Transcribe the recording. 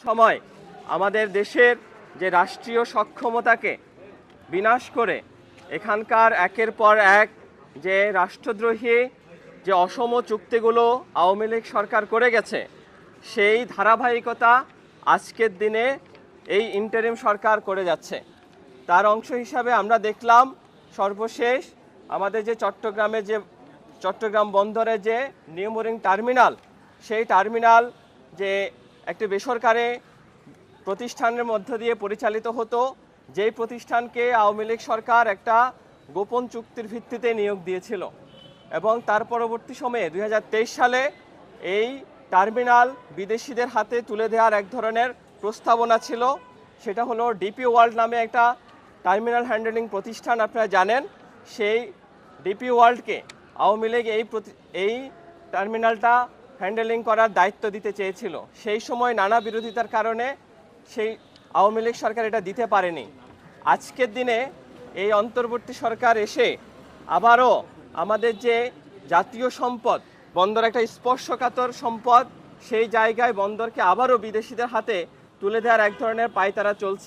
সময় আমাদের দেশের যে রাষ্ট্রীয় সক্ষমতাকে বিনাশ করে এখানকার একের পর এক যে রাষ্ট্রদ্রোহী যে অসম চুক্তিগুলো আওয়ামী লীগ সরকার করে গেছে, সেই ধারাবাহিকতা আজকের দিনে এই ইন্টারিম সরকার করে যাচ্ছে। তার অংশ হিসাবে আমরা দেখলাম সর্বশেষ আমাদের যে চট্টগ্রাম বন্দরে যে নিউ মোরিং টার্মিনাল, সেই টার্মিনাল যে একটি বেসরকারি প্রতিষ্ঠানের মধ্য দিয়ে পরিচালিত হতো, যেই প্রতিষ্ঠানকে আওয়ামী লীগ সরকার একটা গোপন চুক্তির ভিত্তিতে নিয়োগ দিয়েছিল এবং তার পরবর্তী সময়ে 2023 সালে এই টার্মিনাল বিদেশিদের হাতে তুলে দেওয়ার এক ধরনের প্রস্তাবনা ছিল। সেটা হলো ডিপি ওয়ার্ল্ড নামে একটা টার্মিনাল হ্যান্ডলিং প্রতিষ্ঠান, আপনারা জানেন। সেই ডিপি ওয়ার্ল্ডকে আওয়ামী লীগ এই টার্মিনালটা হ্যান্ডেলিং করার দায়িত্ব দিতে চেয়েছিল। সেই সময় নানা বিরোধিতার কারণে সেই আওয়ামী লীগ সরকার এটা দিতে পারেনি। আজকের দিনে এই অন্তর্বর্তী সরকার এসে আবারও আমাদের যে জাতীয় সম্পদ, বন্দর একটা স্পর্শকাতর সম্পদ, সেই জায়গায় বন্দরকে আবারও বিদেশিদের হাতে তুলে দেওয়ার এক ধরনের পায়তারা চলছে।